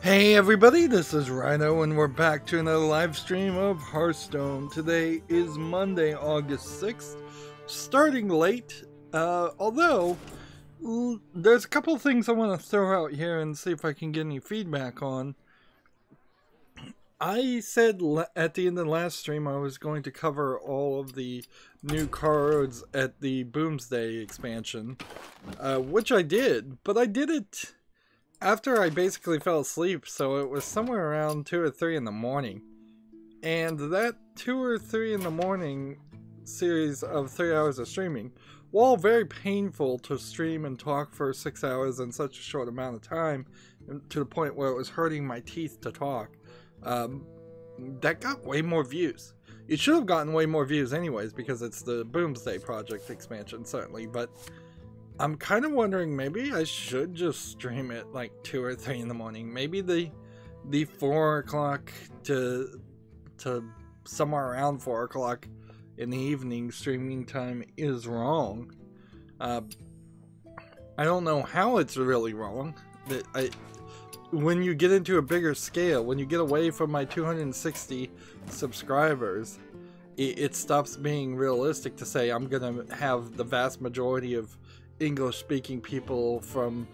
Hey everybody, this is Rydo and we're back to another live stream of Hearthstone. Today is Monday, August 6th, starting late, although there's a couple things I want to throw out here and see if I can get any feedback on. I said at the end of the last stream I was going to cover all of the new cards at the Boomsday expansion, which I did, but I did it after I basically fell asleep, so it was somewhere around 2 or 3 in the morning. And that 2 or 3 in the morning series of 3 hours of streaming, while very painful to stream and talk for 6 hours in such a short amount of time, to the point where it was hurting my teeth to talk, that got way more views. It should have gotten way more views anyways, because it's the Boomsday Project expansion, certainly, but I'm kind of wondering, maybe I should just stream it like 2 or 3 in the morning. Maybe the 4 o'clock to somewhere around 4 o'clock in the evening streaming time is wrong. I don't know how it's really wrong. When you get into a bigger scale, when you get away from my 260 subscribers, it stops being realistic to say I'm gonna have the vast majority of English-speaking people from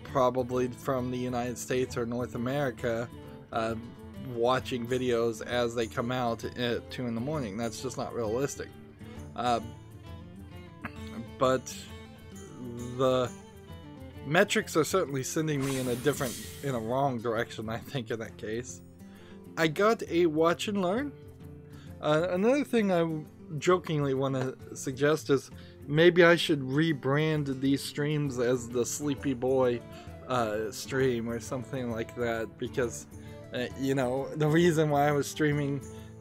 probably from the United States or North America watching videos as they come out at 2 in the morning. That's just not realistic. But the metrics are certainly sending me in a wrong direction, I think, in that case. I got a watch and learn. Another thing I jokingly want to suggest is maybe I should rebrand these streams as the Sleepy Boy stream or something like that, because you know, the reason why I was streaming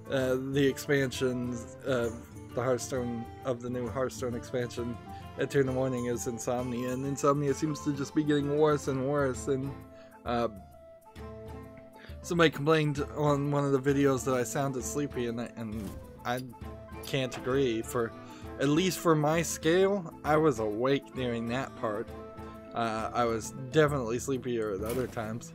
the expansions of the new Hearthstone expansion at 2 in the morning is insomnia, and insomnia seems to just be getting worse and worse. And somebody complained on one of the videos that I sounded sleepy, and I can't agree. At least for my scale, I was awake during that part. I was definitely sleepier at other times.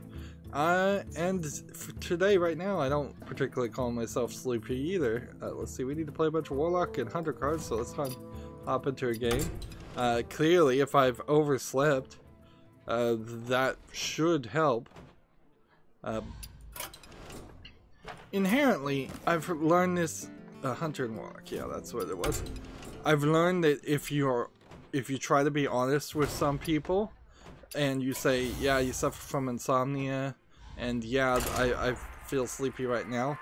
And for today, right now, I don't particularly call myself sleepy either. Let's see, we need to play a bunch of Warlock and Hunter cards, so let's hop into a game. Clearly, if I've overslept, that should help. Inherently, I've learned this, Hunter and Warlock, yeah, that's what it was. I've learned that if you try to be honest with some people, and you say, yeah, you suffer from insomnia, and yeah, I feel sleepy right now,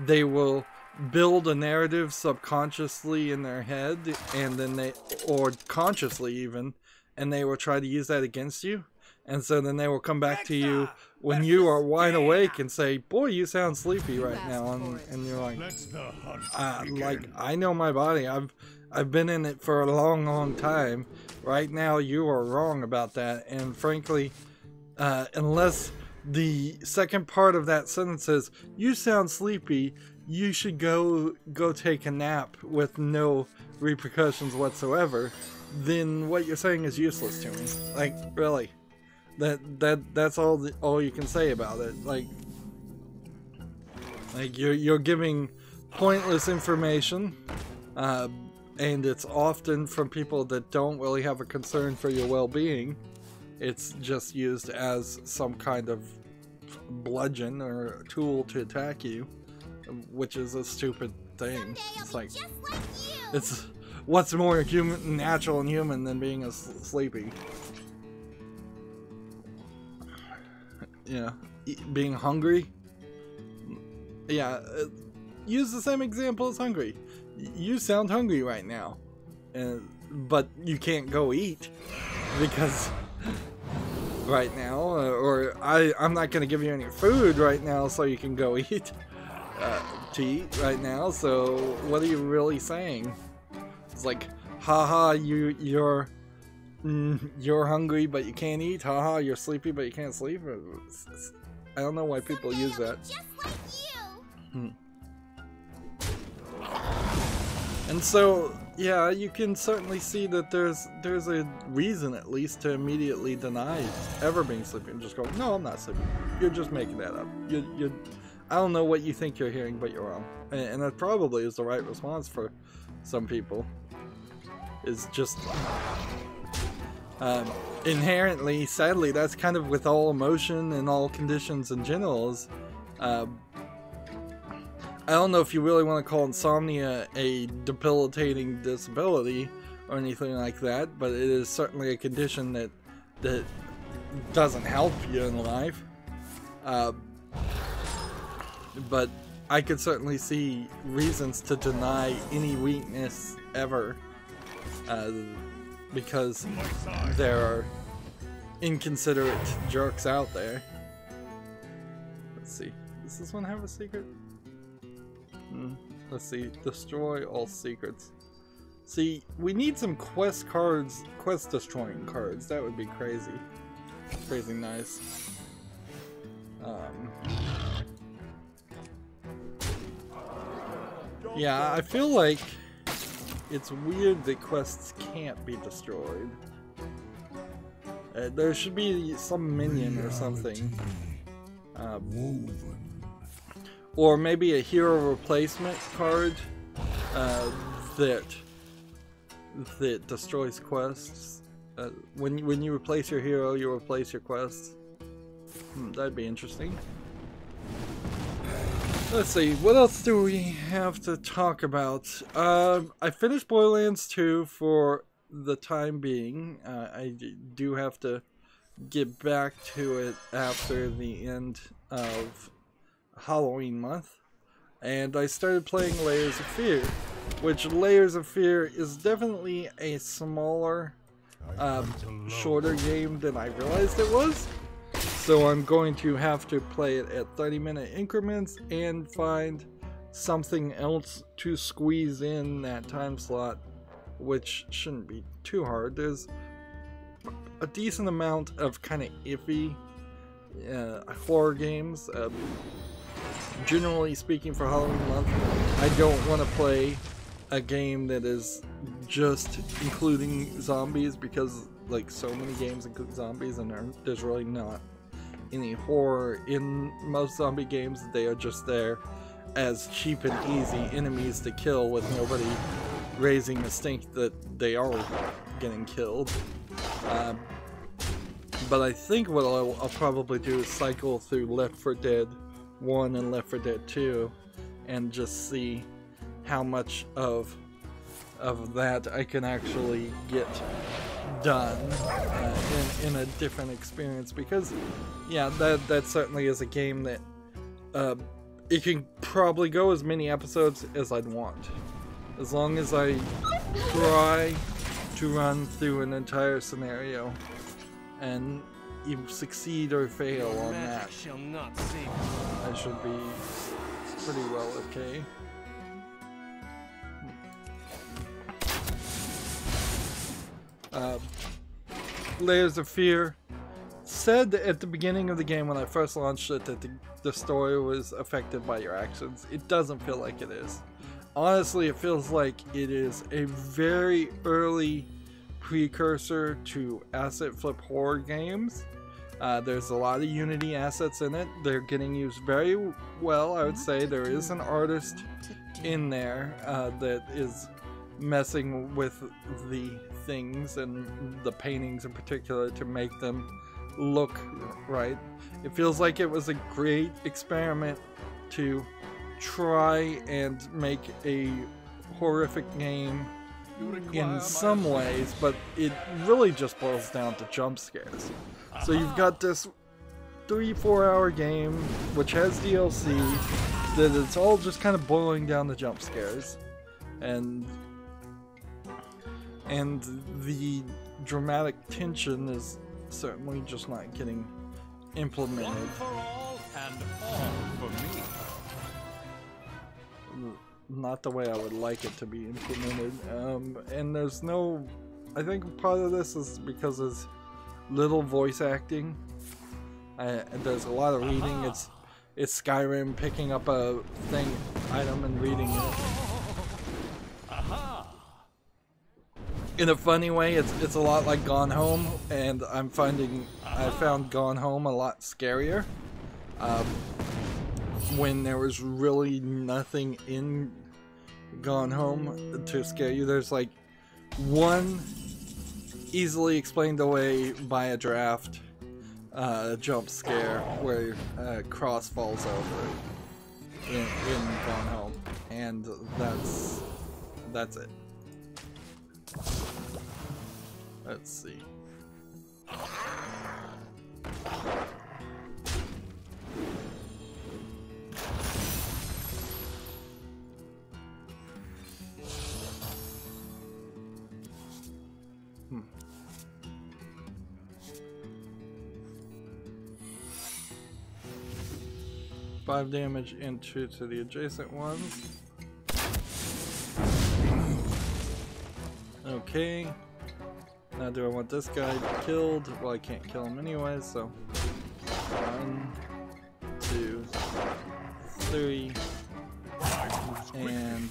they will build a narrative subconsciously in their head, and then or consciously even, and they will try to use that against you. And so then they will come back to you when you are wide awake and say, boy, you sound sleepy right now. And you're like, I know my body. I've been in it for a long time. Right now, you are wrong about that. And frankly, unless the second part of that sentence says, you sound sleepy, you should go take a nap with no repercussions whatsoever, then what you're saying is useless to me. Like, really. That's all you can say about it. Like you're giving pointless information, and it's often from people that don't really have a concern for your well-being. It's just used as some kind of bludgeon or tool to attack you, which is a stupid thing. It's like it's what's more natural and human than being sleepy. Yeah, being hungry. Yeah, use the same example as hungry. You sound hungry right now, but you can't go eat because right now, or I'm not going to give you any food right now so you can go eat to eat right now. So what are you really saying? It's like, haha, you're hungry but you can't eat. Haha, you're sleepy but you can't sleep. I don't know why people use that. And so yeah, you can certainly see that there's a reason at least to immediately deny ever being sleepy and just go, no, I'm not sleepy. You're just making that up. I don't know what you think you're hearing, but you're wrong. And that probably is the right response for some people. Is just inherently, sadly, that's kind of with all emotion and all conditions in general. Is I don't know if you really want to call insomnia a debilitating disability or anything like that, but it is certainly a condition that doesn't help you in life. But I could certainly see reasons to deny any weakness ever, because there are inconsiderate jerks out there. Let's see. Does this one have a secret? Let's see. Destroy all secrets. See, we need some quest cards, quest destroying cards. That would be crazy. Crazy nice. Yeah, I feel like it's weird that quests can't be destroyed. There should be some minion or something. Or maybe a hero replacement card that destroys quests. When you replace your hero, you replace your quests. That'd be interesting. Let's see, what else do we have to talk about? I finished Borderlands 2 for the time being. I do have to get back to it after the end of Halloween month. And I started playing Layers of Fear, which Layers of Fear is definitely a smaller, shorter game than I realized it was. So I'm going to have to play it at 30-minute increments and find something else to squeeze in that time slot, which shouldn't be too hard. There's a decent amount of kind of iffy horror games. Generally speaking, for Halloween month, I don't want to play a game that is just including zombies, because like so many games include zombies and there's really not any horror in most zombie games. They are just there as cheap and easy enemies to kill with nobody raising a stink that they are getting killed. But I think what I'll probably do is cycle through Left 4 Dead 1 and Left 4 Dead 2 and just see how much of that I can actually get done in a different experience, because yeah, that certainly is a game that it can probably go as many episodes as I'd want, as long as I try to run through an entire scenario and you succeed or fail on that. I should be pretty well okay. Layers of Fear said at the beginning of the game when I first launched it that the story was affected by your actions. It doesn't feel like it is. Honestly, it feels like it is a very early precursor to asset flip horror games. There's a lot of Unity assets in it. They're getting used very well, I would say. There is an artist in there that is messing with the things and the paintings in particular to make them look right. It feels like it was a great experiment to try and make a horrific game in some ways, but it really just boils down to jump scares. So you've got this 3-4 hour game which has DLC that it's all just kind of boiling down to jump scares, and the dramatic tension is certainly just not getting implemented. One for all and all for me. Not the way I would like it to be implemented. And there's no... I think part of this is because there's little voice acting. And there's a lot of reading. It's Skyrim picking up a item and reading it. in a funny way, it's a lot like Gone Home, and I found Gone Home a lot scarier. When there was really nothing in Gone Home to scare you. There's like one easily explained away by a draft jump scare where Cross falls over in Gone Home, and that's it. Let's see. Five damage into to the adjacent ones. Okay. Now do I want this guy killed? Well, I can't kill him anyway, so 1, 2, 3, and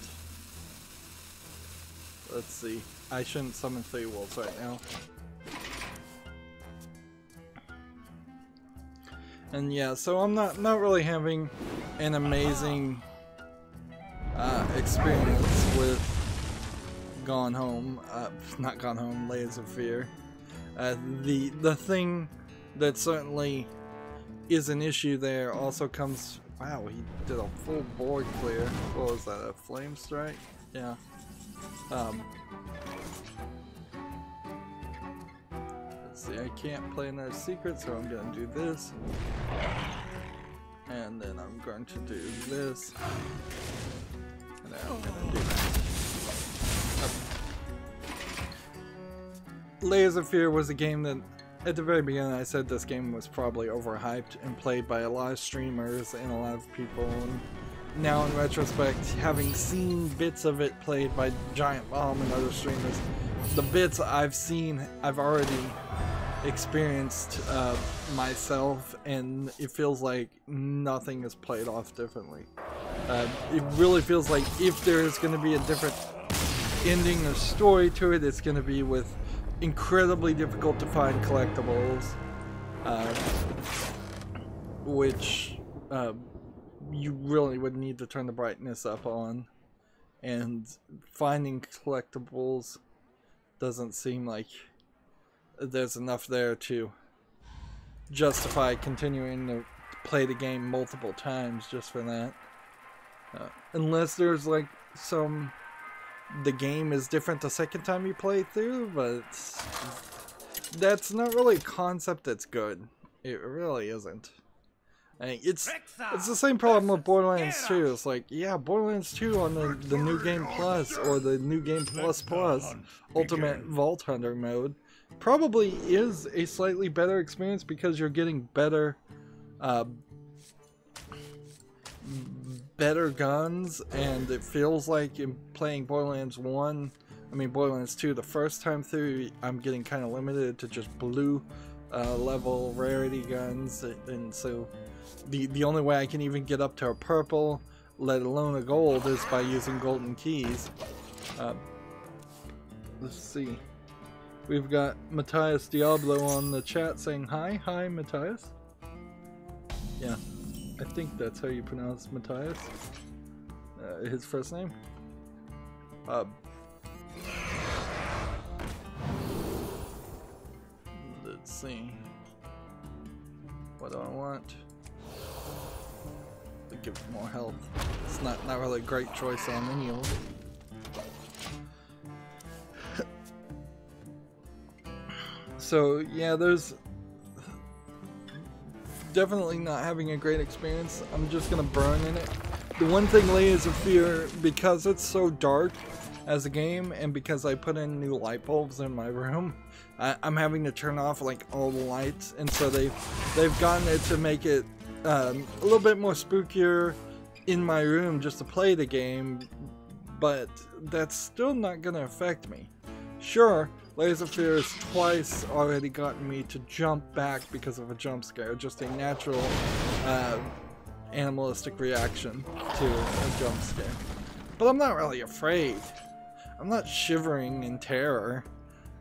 let's see. I shouldn't summon 3 wolves right now. And yeah, so I'm not really having an amazing experience with Gone Home, not Gone Home, Layers of Fear. The thing that certainly is an issue there also comes. Wow, he did a full board clear. What was that? A flame strike? Yeah. Let's see. I can't play another secret, so I'm gonna do this, and then I'm going to do this, and then I'm gonna do that. Layers of Fear was a game that, at the very beginning, I said this game was probably overhyped and played by a lot of streamers and a lot of people. And now, in retrospect, having seen bits of it played by Giant Bomb and other streamers, the bits I've seen, I've already experienced myself, and it feels like nothing is played off differently. It really feels like if there is going to be a different ending or story to it, it's going to be with incredibly difficult to find collectibles, which you really would need to turn the brightness up on, and finding collectibles doesn't seem like there's enough there to justify continuing to play the game multiple times just for that, unless there's like the game is different the second time you play through, but that's not really a concept that's good. It really isn't. I mean, it's the same problem with Borderlands 2. It's like, yeah, Borderlands 2 on the New Game Plus or the New Game Plus Ultimate Vault Hunter mode probably is a slightly better experience because you're getting better guns, and it feels like in playing Borderlands 2 the first time through, I'm getting kind of limited to just blue level rarity guns, and so the only way I can even get up to a purple, let alone a gold, is by using golden keys. Let's see. We've got Matthias Diablo on the chat saying hi. Hi, Matthias. Yeah. I think that's how you pronounce Matthias. His first name. Let's see. What do I want? To give him more health. It's not really a great choice on any of them. So yeah, there's definitely not having a great experience. I'm just gonna burn in it. The one thing Layers of Fear, because it's so dark as a game, and because I put in new light bulbs in my room, I'm having to turn off like all the lights, and so they've gotten it to make it a little bit more spookier in my room just to play the game, but that's still not gonna affect me. Sure, Layers of Fear has twice already gotten me to jump back because of a jump scare, just a natural animalistic reaction to a jump scare. But I'm not really afraid. I'm not shivering in terror.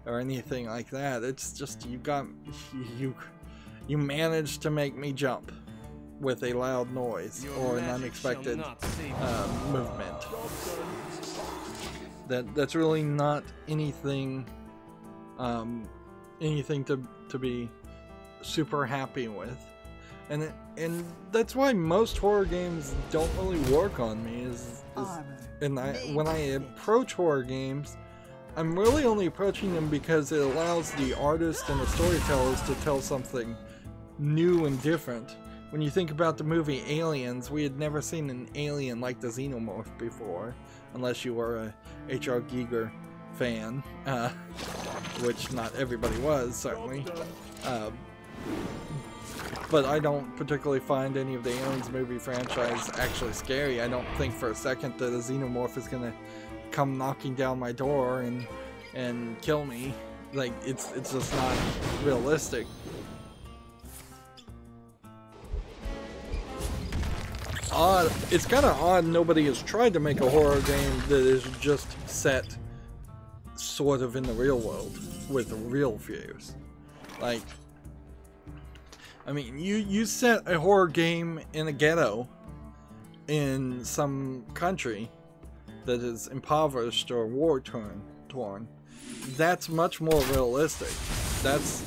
or anything like that. It's just you managed to make me jump with a loud noise or an unexpected movement. That's really not anything anything to be super happy with, and that's why most horror games don't really work on me. When I approach horror games, I'm really only approaching them because it allows the artist and the storytellers to tell something new and different. When you think about the movie Aliens, we had never seen an alien like the Xenomorph before, unless you were a H.R. Giger fan, which not everybody was, certainly. But I don't particularly find any of the Aliens movie franchise actually scary. I don't think for a second that a Xenomorph is gonna come knocking down my door and kill me. Like, it's just not realistic. It's kind of odd nobody has tried to make a horror game that is just set sort of in the real world with real fears. Like, I mean, you set a horror game in a ghetto in some country that is impoverished or war-torn. That's much more realistic. That's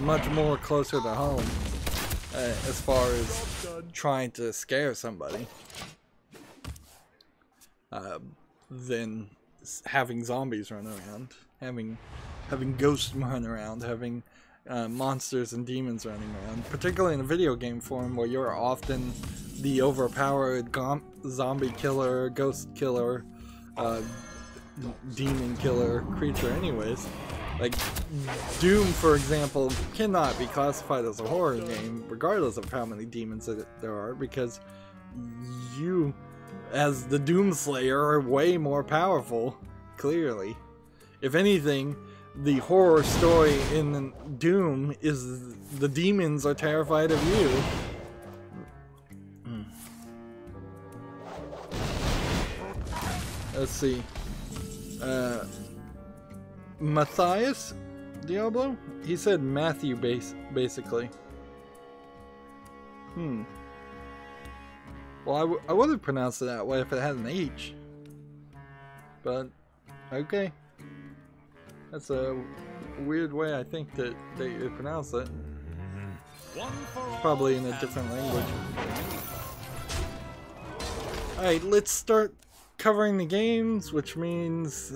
much more closer to home as far as trying to scare somebody than having zombies run around, having ghosts run around, having monsters and demons running around, particularly in a video game form where you're often the overpowered zombie killer, ghost killer, demon killer creature anyways. Like, Doom, for example, cannot be classified as a horror game regardless of how many demons there are, because you, as the Doom Slayer, are way more powerful, clearly. If anything, the horror story in Doom is the demons are terrified of you. Let's see. Matthias Diablo? He said Matthew basically. Well, I would have pronounced it that way if it had an H. But, okay. That's a weird way I think that they pronounce it. Probably in a different language. Alright, let's start covering the games, which means,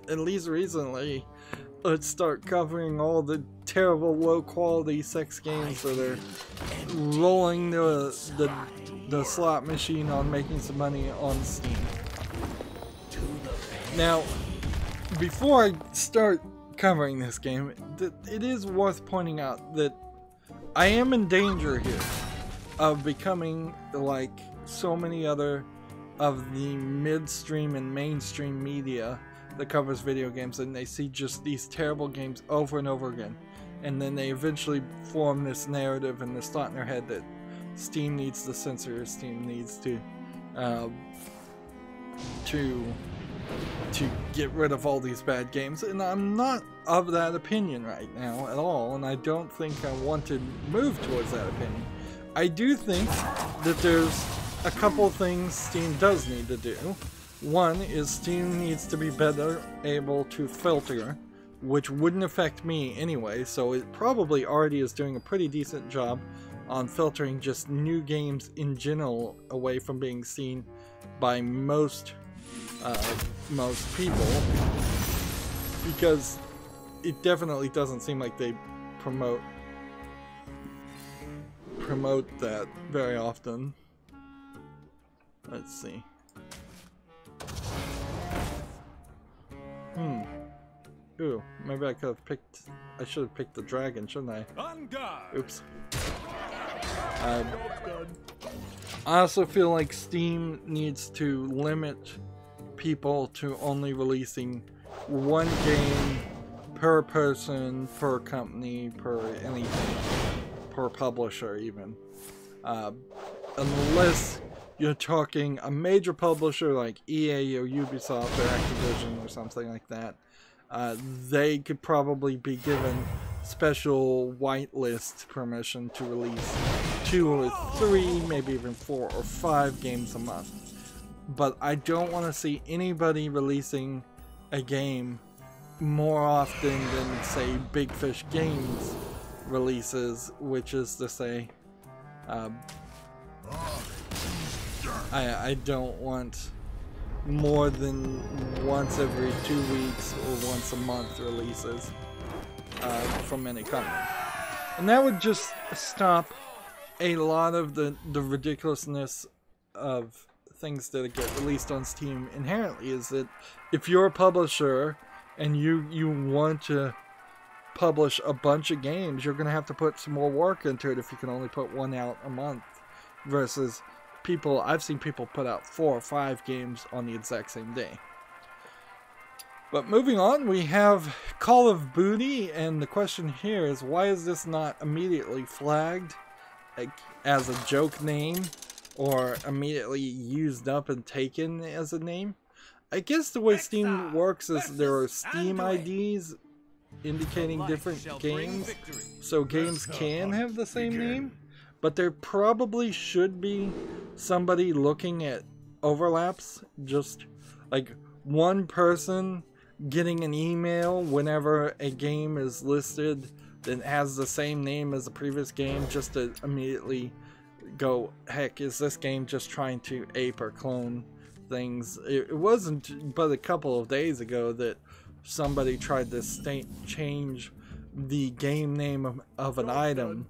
at least recently, let's start covering all the terrible low-quality sex games that are rolling the slot machine on making some money on Steam. Now, before I start covering this game, it is worth pointing out that I am in danger here of becoming like so many other of the midstream and mainstream media that covers video games, and they see just these terrible games over and over again, and then they eventually form this narrative and this thought in their head that Steam needs to censor, Steam needs to get rid of all these bad games. And I'm not of that opinion right now at all, and I don't think I want to move towards that opinion. I do think that there's a couple things Steam does need to do. One is Steam needs to be better able to filter, which wouldn't affect me anyway, so it probably already is doing a pretty decent job on filtering just new games in general away from being seen by most people, because it definitely doesn't seem like they promote that very often. Let's see. Ooh, maybe I should have picked the dragon, shouldn't I? Oops. I also feel like Steam needs to limit people to only releasing one game per person, per company, per anything, per publisher even. Unless you're talking a major publisher like EA or Ubisoft or Activision or something like that, they could probably be given special whitelist permission to release 2 or 3, maybe even 4 or 5 games a month. But I don't want to see anybody releasing a game more often than, say, Big Fish Games releases, which is to say, I don't want more than once every 2 weeks or once a month releases from any company. And that would just stop a lot of the ridiculousness of things that get released on Steam inherently. Is that if you're a publisher and you want to publish a bunch of games, you're going to have to put some more work into it if you can only put 1 out a month, versus people, I've seen people put out 4 or 5 games on the exact same day. But moving on, we have Call of Booty, and the question here is, why is this not immediately flagged as a joke name or immediately used up and taken as a name? I guess the way Steam works is there are Steam IDs indicating different games, so games can have the same name, but there probably should be somebody looking at overlaps, just like one person getting an email whenever a game is listed that has the same name as the previous game, just to immediately go, heck, is this game just trying to ape or clone things? It wasn't but a couple of days ago that somebody tried to change the game name of an item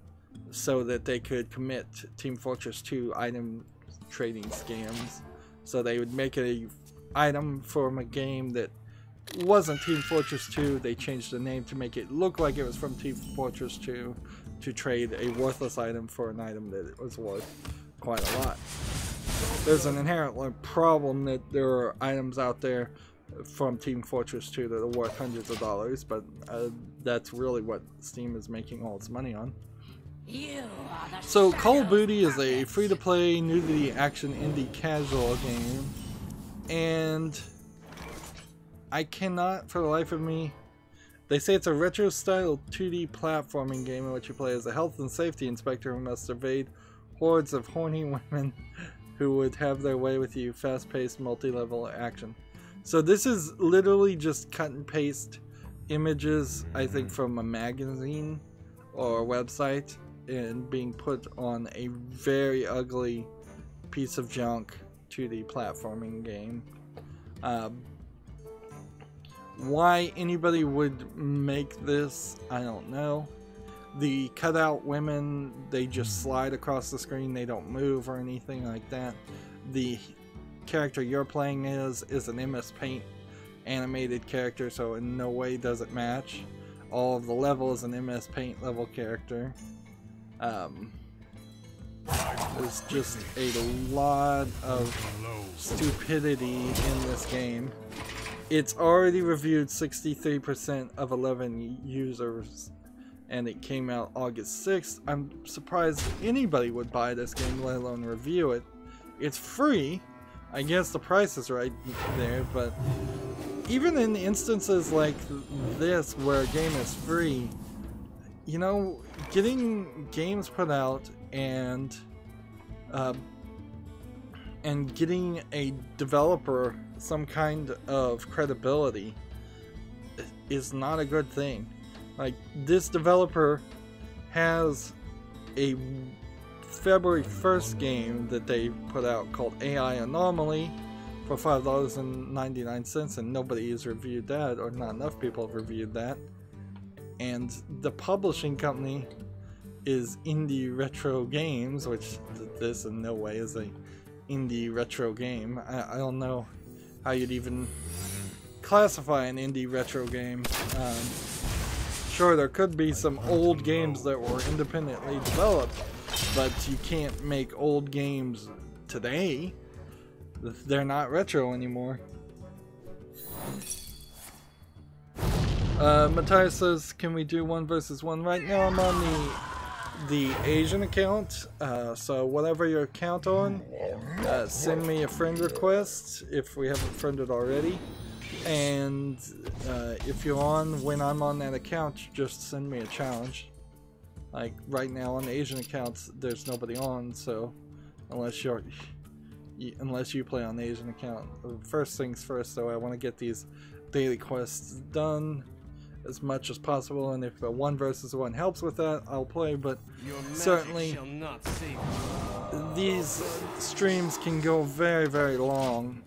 so that they could commit Team Fortress 2 item trading scams. So they would make a item from a game that wasn't Team Fortress 2. They changed the name to make it look like it was from Team Fortress 2 to trade a worthless item for an item that was worth quite a lot. There's an inherent problem that there are items out there from Team Fortress 2 that are worth hundreds of dollars, but that's really what Steam is making all its money on. So Call of Booty is a free-to-play, nudity, action, indie, casual game, and I cannot for the life of me. They say it's a retro-style 2D platforming game in which you play as a health and safety inspector who must evade hordes of horny women who would have their way with you. Fast-paced, multi-level action. So this is literally just cut and paste images, I think, from a magazine or a website, and being put on a very ugly piece of junk 2D platforming game. Why anybody would make this, I don't know. The cutout women, they just slide across the screen, they don't move or anything like that. The character you're playing is an MS Paint animated character, so in no way does it match. All of the level is an MS Paint level character. There's just a lot of stupidity in this game. It's already reviewed 63% of 11 users, and it came out August 6th. I'm surprised anybody would buy this game, let alone review it. It's free. I guess the price is right there, but even in instances like this where a game is free, you know, getting games put out and getting a developer some kind of credibility is not a good thing. Like, this developer has a February 1st game that they put out called AI Anomaly for $5.99, and nobody has reviewed that, or not enough people have reviewed that. And the publishing company is Indie Retro Games, which this in no way is a indie retro game. I don't know how you'd even classify an indie retro game. Sure, there could be some old games that were independently developed, but you can't make old games today. They're not retro anymore. Matthias says, can we do 1 versus 1? Right now I'm on the Asian account, so whatever your account on, send me a friend request if we haven't friended already. And if you're on when I'm on that account, just send me a challenge. Like right now on the Asian accounts, there's nobody on, so unless you play on the Asian account. First things first, though, I want to get these daily quests done as much as possible, and if a 1 versus 1 helps with that, I'll play, but certainly these streams can go very, very long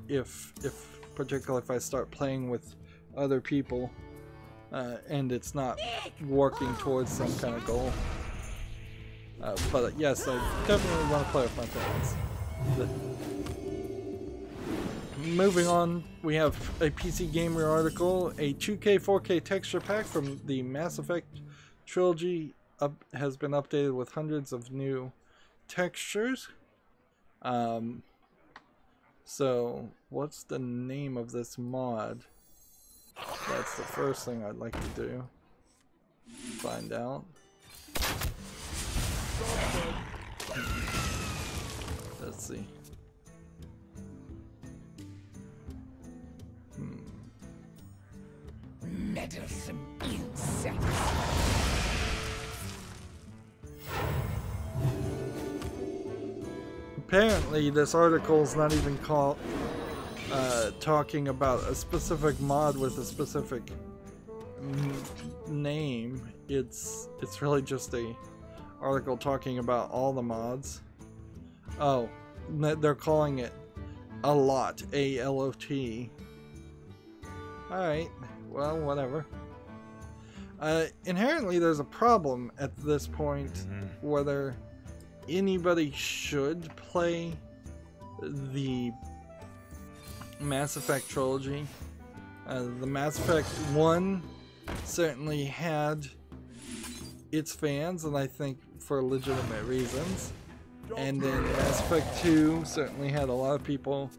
particularly if I start playing with other people and it's not working towards some kind of goal. But yes, I definitely want to play with my friends. Moving on, we have a PC Gamer article. A 2K 4K texture pack from the Mass Effect trilogy has been updated with hundreds of new textures. So what's the name of this mod? That's the first thing I'd like to do. Find out. Let's see. Meddlesome insects. Apparently, this article is not even talking about a specific mod with a specific name. It's really just a article talking about all the mods. Oh, they're calling it a lot, A-L-O-T. Alright, well, whatever. Inherently, there's a problem at this point whether anybody should play the Mass Effect trilogy. The Mass Effect 1 certainly had its fans, and I think for legitimate reasons. And then Mass Effect 2 certainly had a lot of people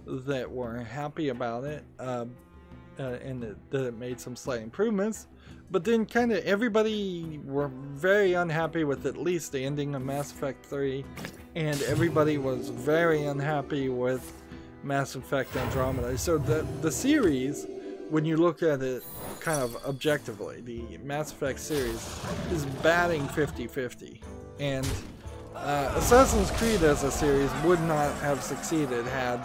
that were happy about it, and that it made some slight improvements. But then kind of everybody were very unhappy with at least the ending of Mass Effect 3, and everybody was very unhappy with Mass Effect Andromeda. So the series, when you look at it kind of objectively, the Mass Effect series is batting 50-50. And Assassin's Creed as a series would not have succeeded had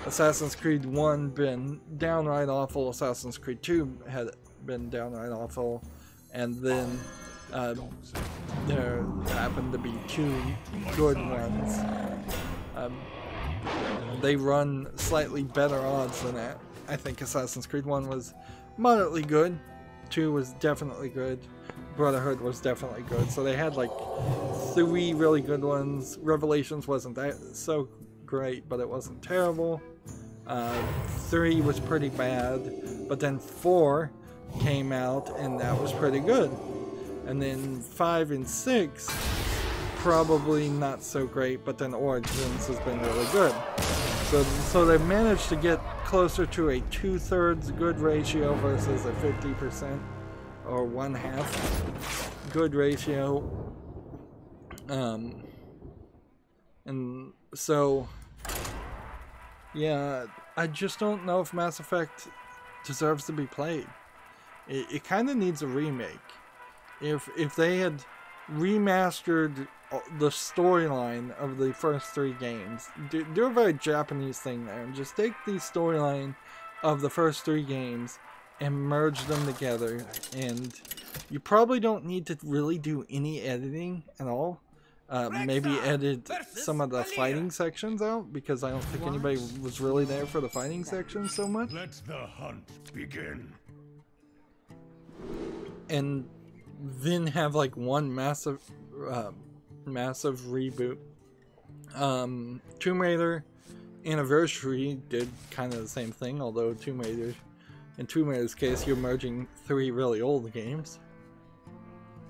Assassin's Creed 1 been downright awful, Assassin's Creed 2 had been downright awful, and then there happened to be 2 good ones. They run slightly better odds than that. I think Assassin's Creed 1 was moderately good, 2 was definitely good, Brotherhood was definitely good, so they had like 3 really good ones. Revelations wasn't that so great, but it wasn't terrible. 3 was pretty bad, but then 4 came out and that was pretty good. And then 5 and 6 probably not so great, but then Origins has been really good. So they managed to get closer to a 2/3 good ratio versus a 50% or 1/2 good ratio. And so yeah, I just don't know if Mass Effect deserves to be played. It kind of needs a remake. If they had remastered the storyline of the first 3 games, do a very Japanese thing there, and just take the storyline of the first 3 games and merge them together. And you probably don't need to really do any editing at all. Maybe edit some of the fighting sections out, because I don't think anybody was really there for the fighting sections so much. Let the hunt begin. And then have like one massive reboot. Tomb Raider Anniversary did kind of the same thing, although in Tomb Raider's case, you're merging 3 really old games.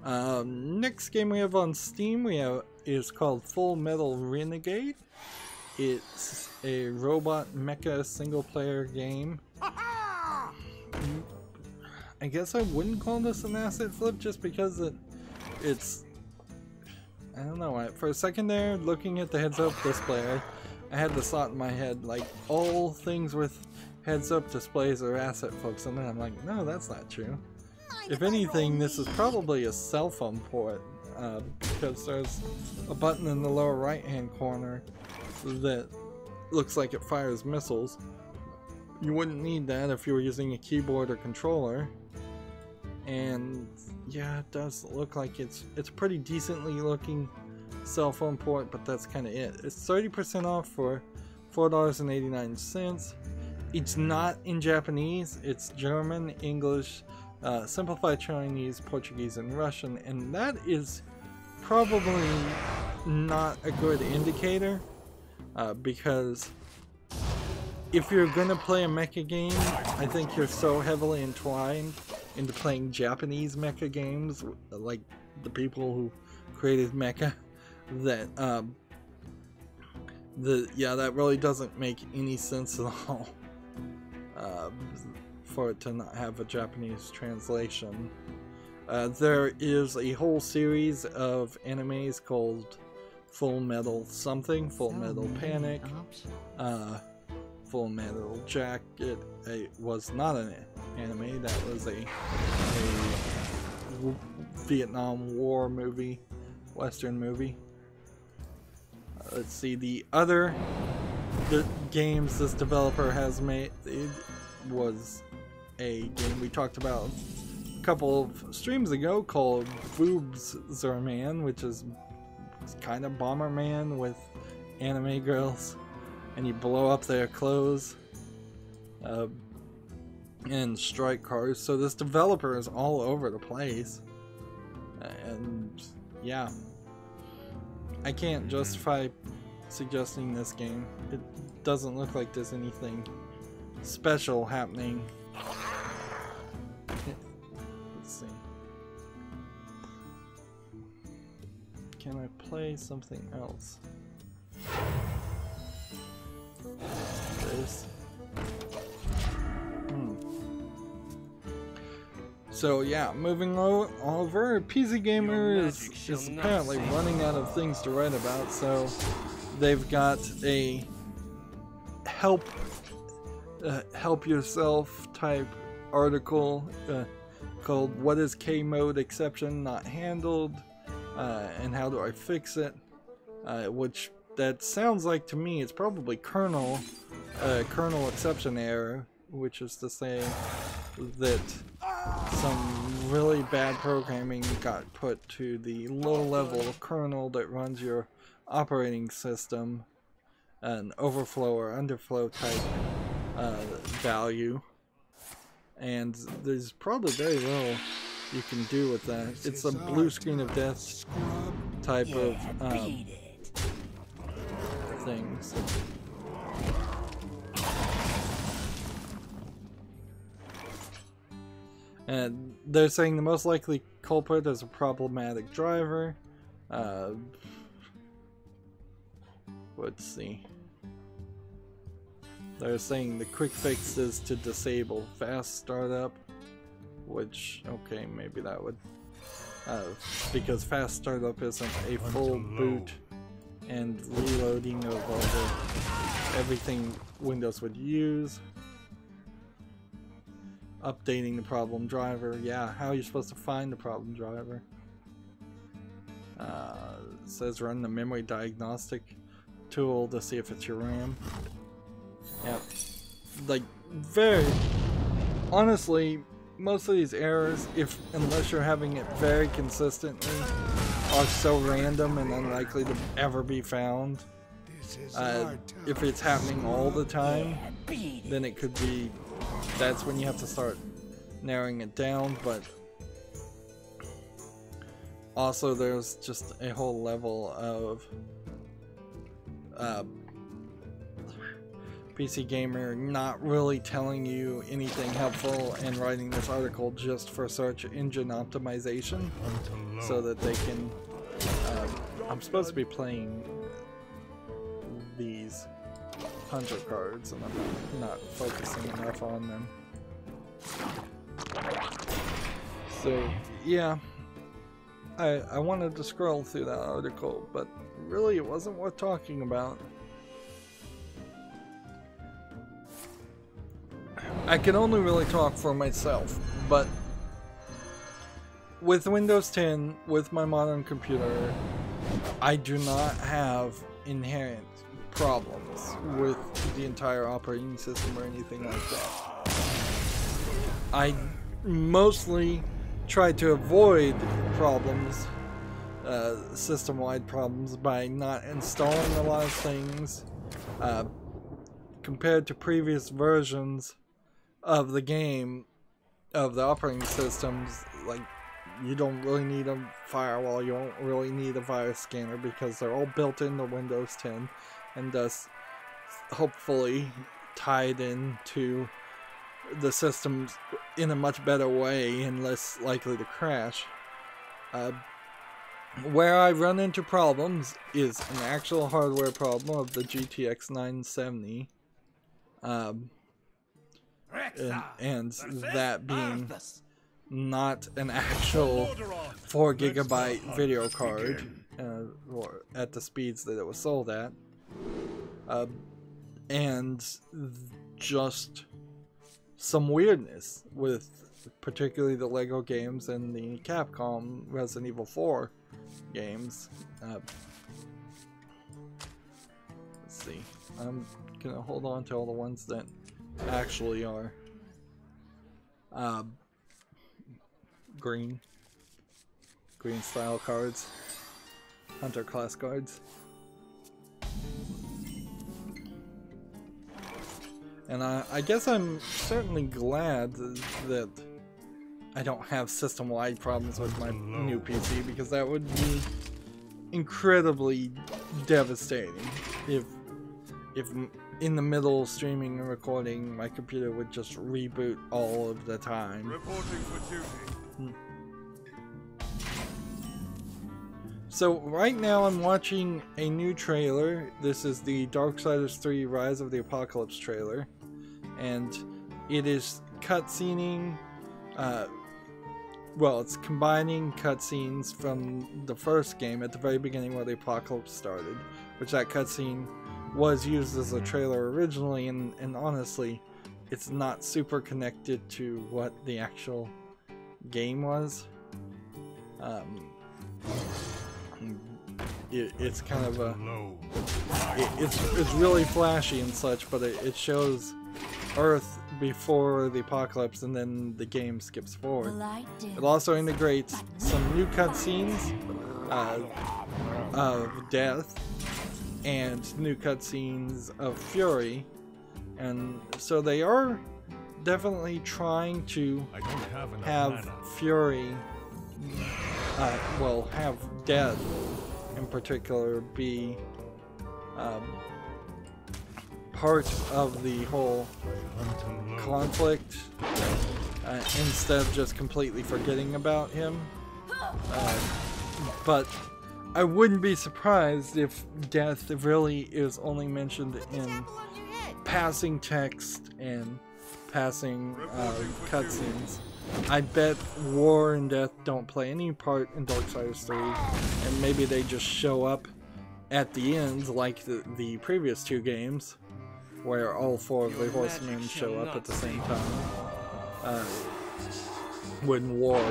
Next game we have on Steam is called Full Metal Renegade. It's a robot mecha single player game. I guess I wouldn't call this an asset flip just because it's I don't know, for a second there, looking at the heads up display, I had this thought in my head, like, all things with heads-up displays or asset focus, and then I'm like, no, that's not true. If anything, this is probably a cell phone port, because there's a button in the lower right-hand corner that looks like it fires missiles. You wouldn't need that if you were using a keyboard or controller. And yeah, it does look like it's a pretty decently looking cell phone port, but that's kind of it. It's 30% off for $4.89. It's not in Japanese, it's German, English, simplified Chinese, Portuguese, and Russian, and that is probably not a good indicator, because if you're gonna play a mecha game, I think you're so heavily entwined into playing Japanese mecha games, like the people who created mecha, that that really doesn't make any sense at all, for it to not have a Japanese translation. There is a whole series of animes called Full Metal something, Full Metal Panic, Full Metal Jacket. It was not an anime, that was a Vietnam War movie, Western movie. Let's see, the games this developer has made, it was a game we talked about a couple of streams ago called Boobs Zerman, which is kind of Bomberman with anime girls, and you blow up their clothes and strike cars. So this developer is all over the place, and yeah, I can't justify suggesting this game. It doesn't look like there's anything special happening. Let's see. Can I play something else? This. So yeah, moving over, PC Gamer is apparently running out of things to write about, so they've got a help yourself type article called "What is K-Mode Exception Not Handled, and How Do I Fix It?" Which that sounds like to me it's probably kernel exception error, which is to say that some really bad programming got put to the low level kernel that runs your operating system, an overflow or underflow type value, and there's probably very little you can do with that. It's a blue screen of death type of things. And they're saying the most likely culprit is a problematic driver. Let's see. They're saying the quick fix is to disable fast startup, which, okay, maybe that would, because fast startup isn't a full boot and reloading of all everything Windows would use. Updating the problem driver. Yeah, how are you supposed to find the problem driver? It says run the memory diagnostic tool to see if it's your RAM. Yep. Like, very honestly, most of these errors, unless you're having it very consistently, are so random and unlikely to ever be found. If it's happening all the time, then it could be, that's when you have to start narrowing it down. But also there's just a whole level of PC Gamer not really telling you anything helpful and writing this article just for search engine optimization so that they can I'm supposed to be playing these hunter cards and I'm not focusing enough on them. So yeah, I wanted to scroll through that article, but really it wasn't worth talking about. I can only really talk for myself, but with Windows 10, with my modern computer, I do not have inherent problems with the entire operating system or anything like that. I mostly try to avoid problems, system-wide problems, by not installing a lot of things. Compared to previous versions of the game, of the operating systems, like, you don't really need a firewall, you don't really need a virus scanner, because they're all built into Windows 10 and thus hopefully tied into the systems in a much better way and less likely to crash. Where I run into problems is an actual hardware problem of the GTX 970, and that being not an actual 4 GB video card or at the speeds that it was sold at, and just some weirdness with particularly the Lego games and the Capcom Resident Evil 4 games. Let's see, I'm gonna hold on to all the ones that actually are green style cards, hunter class cards. And I guess I'm certainly glad that I don't have system-wide problems with my new PC, because that would be incredibly devastating if in the middle of streaming and recording my computer would just reboot all of the time. Reporting for duty. So right now I'm watching a new trailer. This is the Darksiders 3 Rise of the Apocalypse trailer, and it is cutscening, well, it's combining cutscenes from the first game at the very beginning where the apocalypse started, which that cutscene was used as a trailer originally, and honestly, it's not super connected to what the actual game was. It's kind of a... It's really flashy and such, but it shows Earth before the apocalypse, and then the game skips forward. It also integrates some new cutscenes of death and new cutscenes of fury, and so they are definitely trying to have fury, well, have death in particular be part of the whole conflict, instead of just completely forgetting about him. But I wouldn't be surprised if death really is only mentioned in passing text and passing cutscenes. I bet war and death don't play any part in Darksiders 3, and maybe they just show up at the end like the previous two games, where all 4 of the horsemen show up at the same time, when war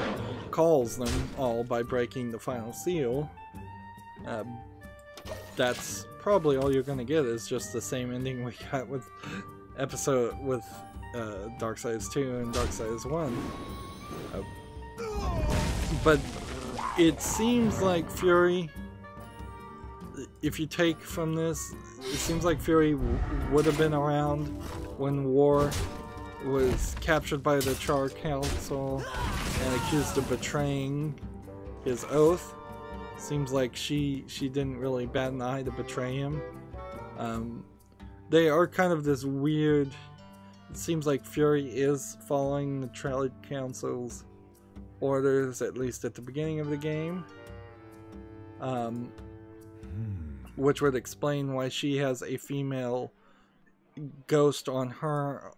calls them all by breaking the final seal. That's probably all you're gonna get, is just the same ending we got with Darksiders 2 and Darksiders 1. But it seems like Fury, if you take from this, it seems like Fury would have been around when War was captured by the Char Council and accused of betraying his oath. Seems like she didn't really bat an eye to betray him. They are kind of this weird... It seems like Fury is following the Char Council's orders, at least at the beginning of the game. Which would explain why she has a female ghost on her,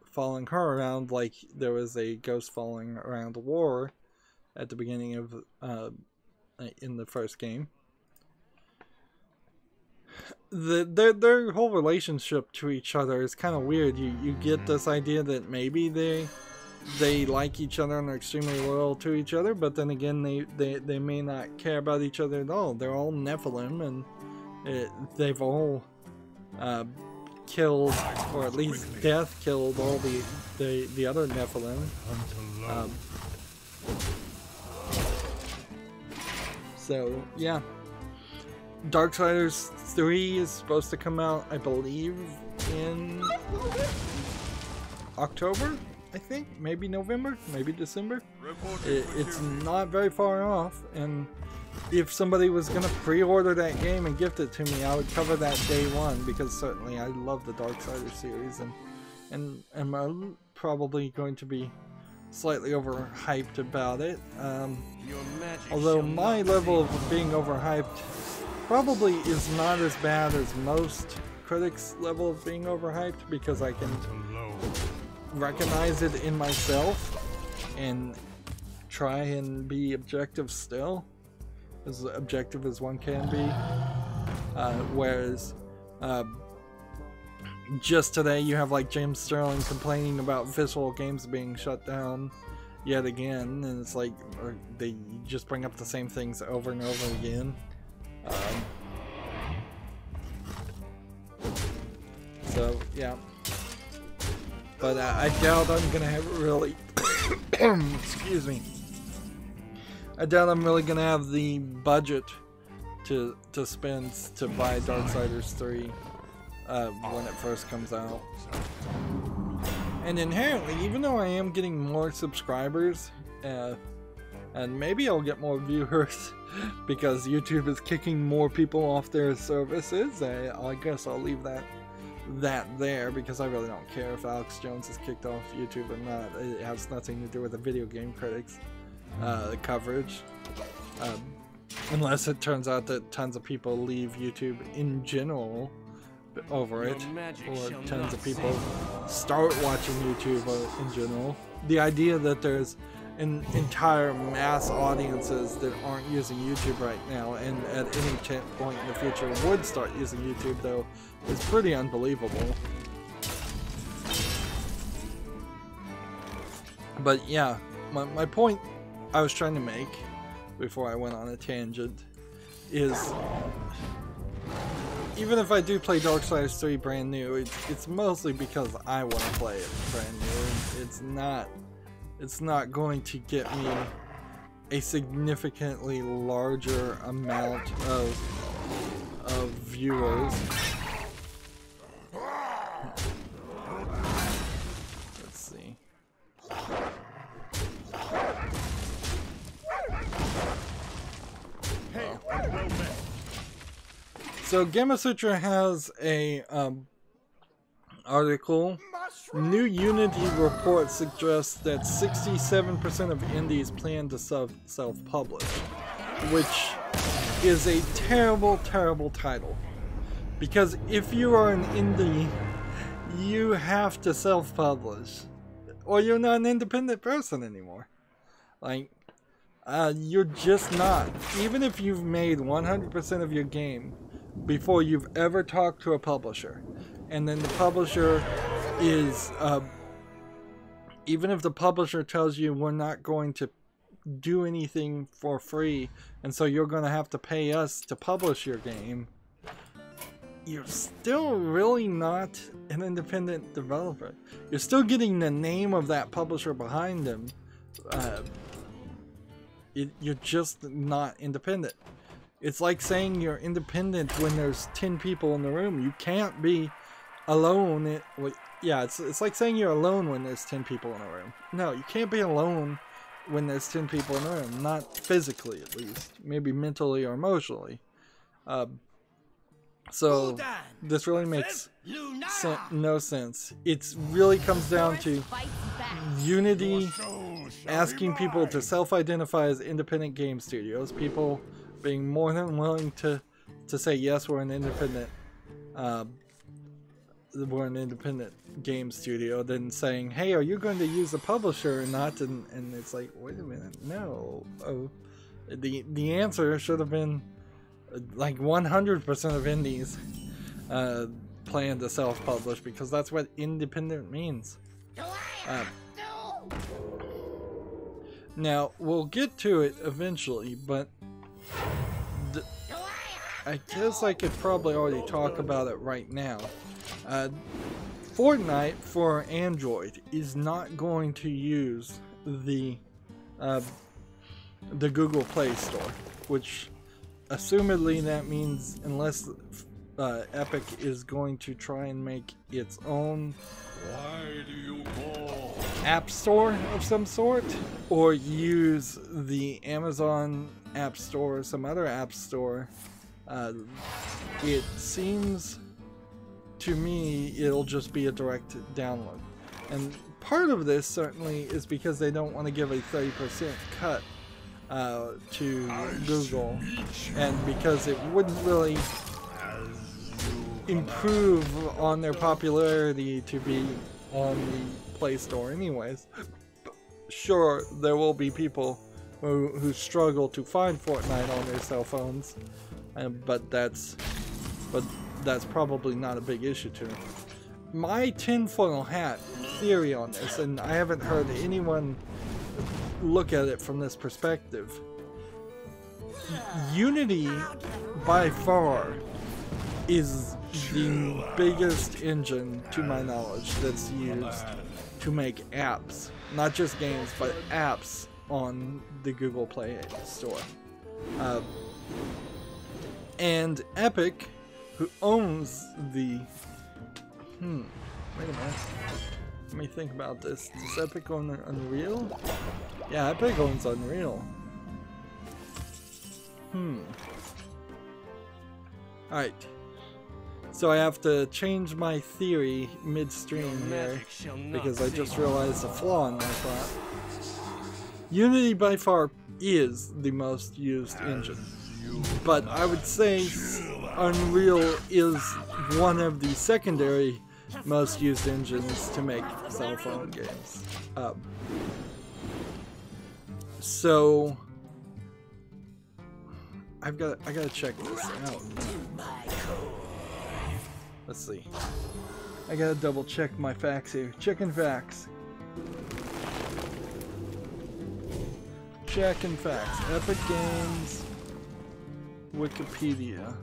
following her around, like there was a ghost following around War at the beginning of, in the first game. their whole relationship to each other is kind of weird. You get this idea that maybe they like each other and are extremely loyal to each other, but then again they may not care about each other at all. They're all Nephilim, and they've all killed, or at least death killed all the other Nephilim. So yeah, Darksiders 3 is supposed to come out, I believe, in October, I think, maybe November, maybe December. It's not very far off, and if somebody was going to pre-order that game and gift it to me, I would cover that day one, because certainly I love the Darksiders series, and I'm probably going to be slightly overhyped about it. Although my level of being overhyped probably is not as bad as most critics' level of being overhyped, because I can recognize it in myself and try and be objective still, as objective as one can be. Whereas just today you have like James Sterling complaining about Visual Games being shut down yet again, and it's like they just bring up the same things over and over again. So yeah, but I doubt I'm gonna have really excuse me, I doubt I'm really gonna have the budget to spend to buy Darksiders 3 when it first comes out. And inherently, even though I am getting more subscribers, and maybe I'll get more viewers because YouTube is kicking more people off their services, I guess I'll leave that there, because I really don't care if Alex Jones is kicked off YouTube or not. It has nothing to do with the video game critics coverage, unless it turns out that tons of people leave YouTube in general over it, or tons of people start watching YouTube in general. The idea that there's an entire mass audiences that aren't using YouTube right now, and at any point in the future would start using YouTube, though, is pretty unbelievable. But yeah, my point I was trying to make before I went on a tangent is, even if I do play Darksiders 3 brand new, it's mostly because I want to play it brand new. It's not going to get me a significantly larger amount of viewers. Let's see. So Gamasutra has a article. New Unity report suggests that 67% of indies plan to self-publish, which is a terrible, terrible title. Because if you are an indie, you have to self-publish, or you're not an independent person anymore. Like, you're just not. Even if you've made 100% of your game before you've ever talked to a publisher, and then the publisher is, even if the publisher tells you we're not going to do anything for free, and so you're going to have to pay us to publish your game, you're still really not an independent developer. You're still getting the name of that publisher behind them. You're just not independent. It's like saying you're independent when there's 10 people in the room. You can't be alone. Yeah, it's like saying you're alone when there's 10 people in a room. No, you can't be alone when there's 10 people in a room. Not physically, at least. Maybe mentally or emotionally. So this really makes no sense. It really comes down to Unity asking people to self-identify as independent game studios. People being more than willing to say, yes, we're an independent game studio, than saying, hey, are you going to use a publisher or not? And it's like, wait a minute, no. The answer should have been like 100% of indies plan to self-publish, because that's what independent means. Now, we'll get to it eventually, but I guess I could probably already talk about it right now. Fortnite for Android is not going to use the Google Play Store, which assumedly that means unless Epic is going to try and make its own app store of some sort, or use the Amazon App Store or some other app store. It seems to me it'll just be a direct download. And part of this certainly is because they don't want to give a 30% cut to Google, and because it wouldn't really improve on their popularity to be on the Play Store anyways. Sure, there will be people who struggle to find Fortnite on their cell phones, but that's probably not a big issue to them. My tinfoil hat theory on this, and I haven't heard anyone look at it from this perspective, Unity by far is the biggest engine, to my knowledge, that's used to make apps, not just games, but apps on the Google Play Store. And Epic, who owns the... wait a minute. Let me think about this. Does Epic own Unreal? Yeah, Epic owns Unreal. Alright. So I have to change my theory midstream here, because I just realized a flaw in my thought. Unity by far is the most used engine, but I would say Unreal is one of the secondary most used engines to make cell phone games. So I gotta check this out. Let's see. I gotta double check my facts here. Checking facts. Checking facts. Epic Games. Wikipedia.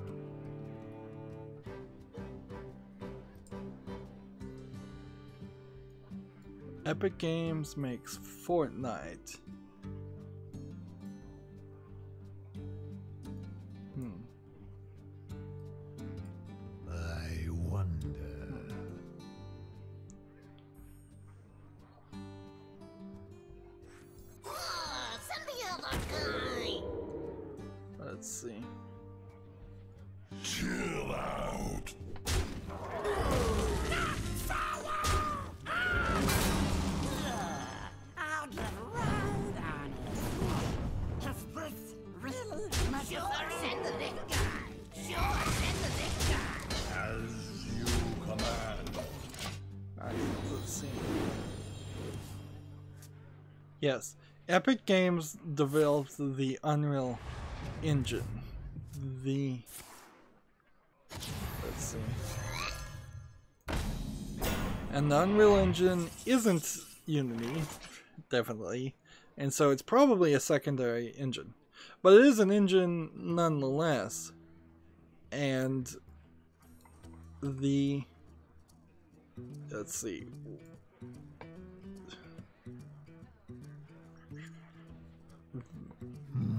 Epic Games makes Fortnite. I wonder. Let's see. Chill out. I'll get right on it. Is this really my send the next guy. Sure, send the next guy. As you command. Alright, let's see. Yes, Epic Games developed the Unreal Engine. Let's see. And the Unreal Engine isn't Unity, definitely, and so it's probably a secondary engine. But it is an engine nonetheless. And let's see.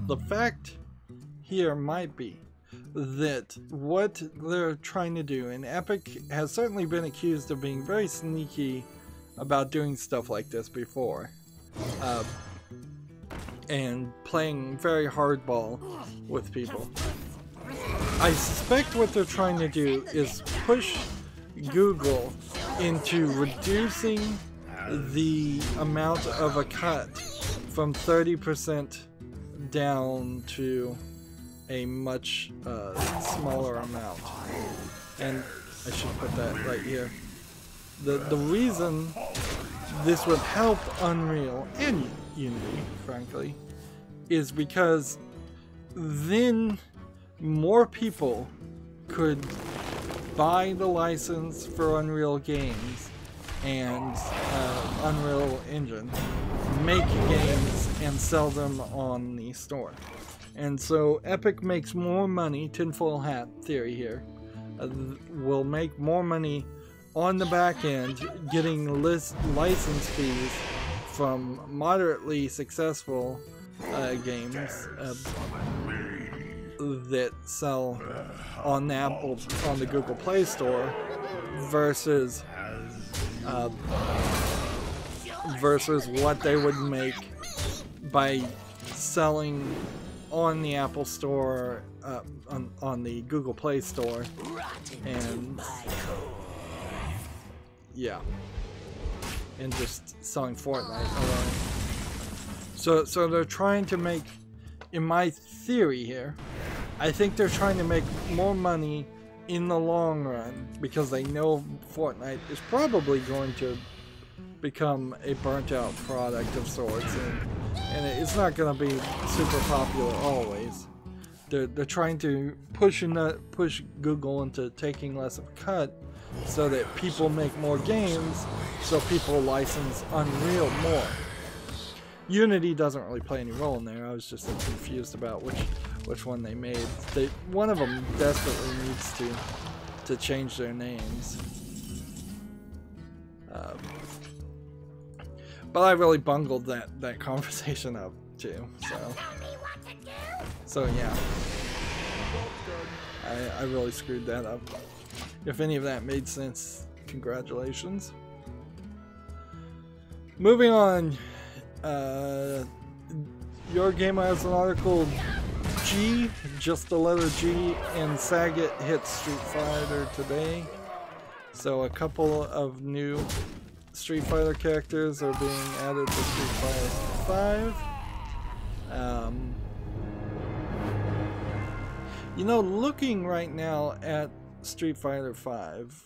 The fact here might be that what they're trying to do, and Epic has certainly been accused of being very sneaky about doing stuff like this before, and playing very hardball with people. I suspect what they're trying to do is push Google into reducing the amount of a cut from 30% down to a much smaller amount. And I should put that right here. The reason this would help Unreal and Unity, frankly, is because then more people could buy the license for Unreal Games and Unreal Engine, make games, and sell them on the store. And so Epic makes more money, tinfoil hat theory here, will make more money on the back end getting license fees from moderately successful games that sell on the Google Play Store versus what they would make by selling on the Apple Store, on the Google Play Store, and yeah, and just selling Fortnite alone. So they're trying to make, in my theory here, I think they're trying to make more money in the long run because they know Fortnite is probably going to become a burnt out product of sorts, and it's not going to be super popular always. They're trying to push Google into taking less of a cut so that people make more games, so people license Unreal more. Unity doesn't really play any role in there. I was just confused about which one they made. One of them desperately needs to change their names. But I really bungled that conversation up too. So yeah, I really screwed that up. If any of that made sense, congratulations. Moving on. Your Game has an article, G, just the letter G, and Sagat hit Street Fighter today. So a couple of new Street Fighter characters are being added to Street Fighter 5. You know, looking right now at Street Fighter 5,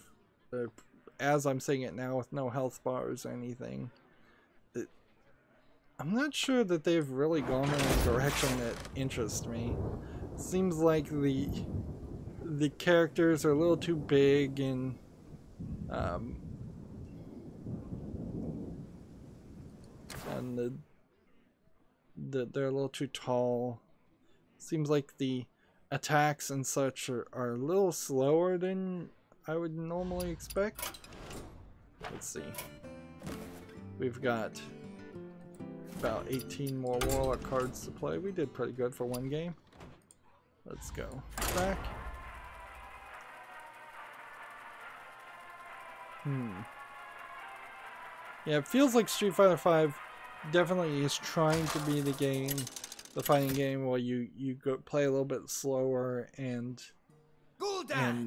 as I'm saying it now with no health bars or anything, I'm not sure that they've really gone in a direction that interests me. Seems like the characters are a little too big, and they're a little too tall. Seems like the attacks and such are a little slower than I would normally expect. Let's see. We've got about 18 more Warlock cards to play. We did pretty good for one game. Let's go back. Yeah, it feels like Street Fighter 5 definitely is trying to be the fighting game where you go play a little bit slower and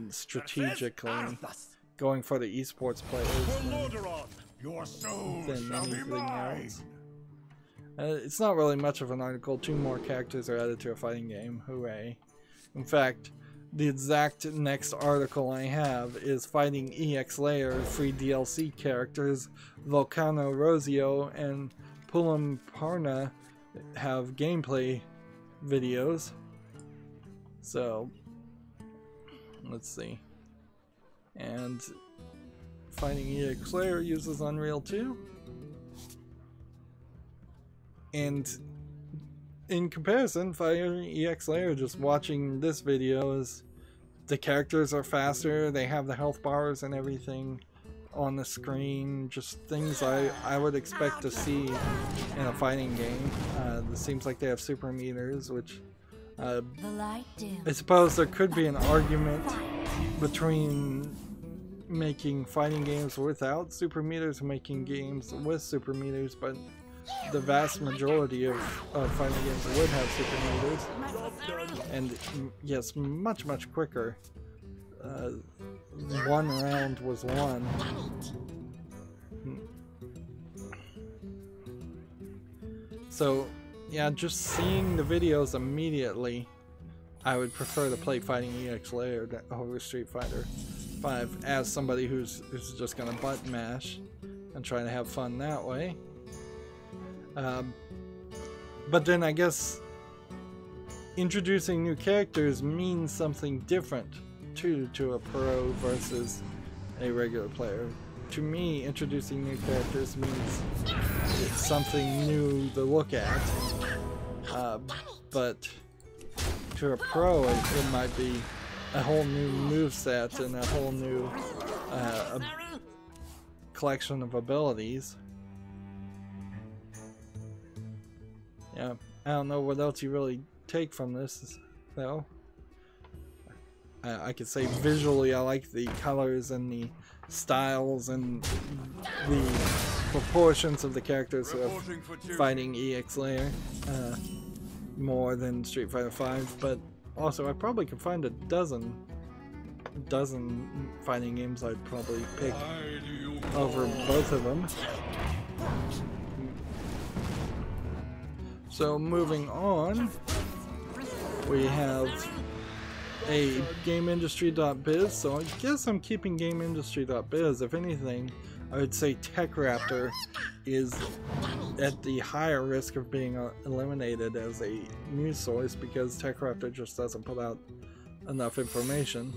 strategically going for the esports players than anything else. It's not really much of an article. 2 more characters are added to a fighting game. Hooray. In fact, the exact next article I have is Fighting EX Layer free DLC characters. Volcano Rosio and Pulam Parna have gameplay videos. So, let's see. And Fighting EX Layer uses Unreal 2. And in comparison, Fighting EX Layer, just watching this video, is the characters are faster, they have the health bars and everything on the screen, just things I would expect to see in a fighting game. It seems like they have super meters, which I suppose there could be an argument between making fighting games without super meters and making games with super meters, but the vast majority of fighting games would have super meters, and yes, much quicker. One round was won. So yeah, just seeing the videos immediately, I would prefer to play Fighting EX Layer over Street Fighter 5 as somebody who's just gonna button mash and try to have fun that way. But then I guess introducing new characters means something different to a pro versus a regular player. To me, introducing new characters means it's something new to look at, but to a pro it might be a whole new moveset and a whole new collection of abilities. Yeah, I don't know what else you really take from this, though. I could say visually I like the colors and the styles and the proportions of the characters of Fighting EX Layer more than Street Fighter V, but also I probably could find a dozen fighting games I'd probably pick over both of them. So moving on, we have a GameIndustry.biz, so I guess I'm keeping GameIndustry.biz. If anything, I would say TechRaptor is at the higher risk of being eliminated as a news source because TechRaptor just doesn't put out enough information.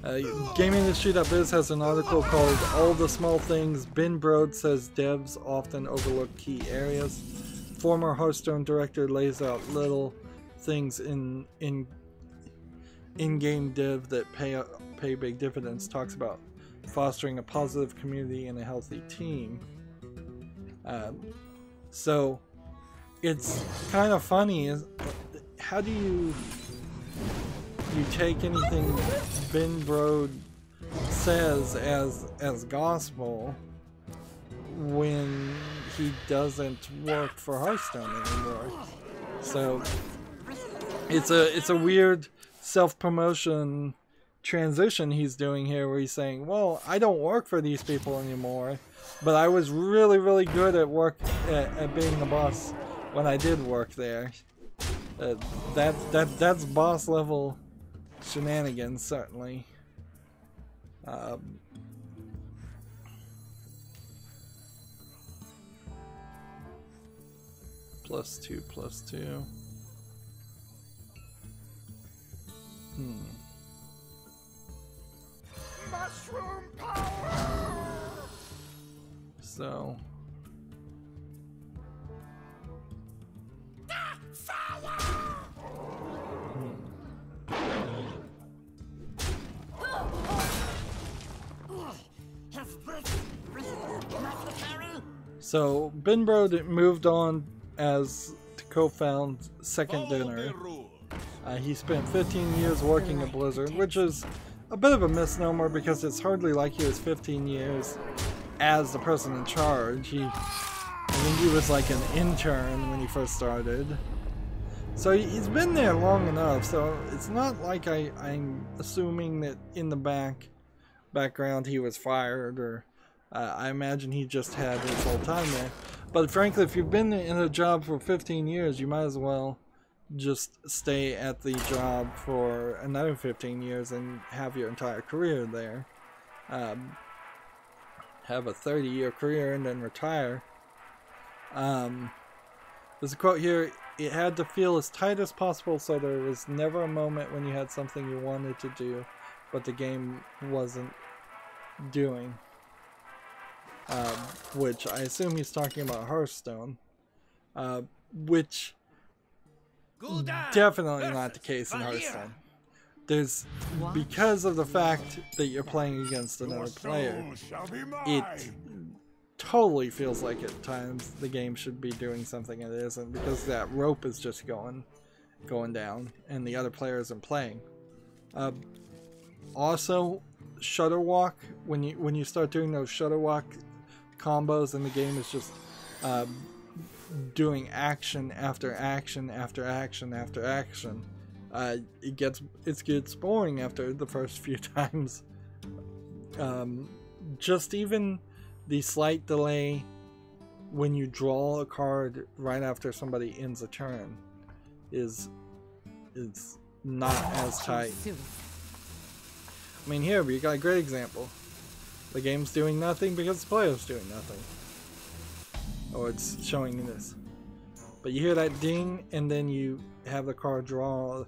GameIndustry.biz has an article called "All the Small Things Ben Brode Says Devs Often Overlook Key Areas." Former Hearthstone director lays out little things in in-game dev that pay big dividends. Talks about fostering a positive community and a healthy team. So it's kind of funny. How do you take anything Ben Brode says as gospel when he doesn't work for Hearthstone anymore? So it's a weird self-promotion transition he's doing here, where he's saying, well, I don't work for these people anymore, but I was really, really good at being the boss when I did work there. That's boss level shenanigans, certainly. +2. Mushroom power! So So Ben Brode moved on as to co-found Second Dinner. He spent 15 years working at Blizzard, which is a bit of a misnomer because it's hardly like he was 15 years as the person in charge. I think he was like an intern when he first started. So he's been there long enough, so it's not like I'm assuming that in the background he was fired, or I imagine he just had his whole time there. But frankly, if you've been in a job for 15 years, you might as well just stay at the job for another 15 years and have your entire career there. Have a 30-year career and then retire. There's a quote here: "It had to feel as tight as possible, so there was never a moment when you had something you wanted to do, but the game wasn't doing." Which I assume he's talking about Hearthstone, which definitely not the case in Hearthstone. There's, because of the fact that you're playing against another player, it totally feels like at times the game should be doing something it isn't, because that rope is just going down and the other player isn't playing. Also, shutter walk, when you start doing those shutter walk combos and the game is just doing action after action after action after action, it gets boring after the first few times. Just even the slight delay when you draw a card right after somebody ends a turn is not as tight. I mean, here we got a great example. The game's doing nothing because the player's doing nothing. Or it's showing you this. But you hear that ding, and then you have the card draw,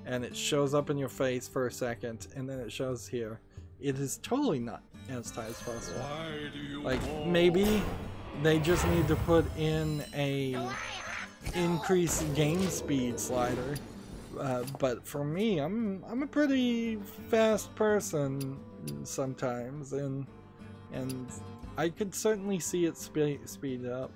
and it shows up in your face for a second, and then it shows here. It is totally not as tight as possible. Why do you Like, call? maybe they just need to put in a increased game speed slider. But for me, I'm a pretty fast person sometimes, and I could certainly see it speed up.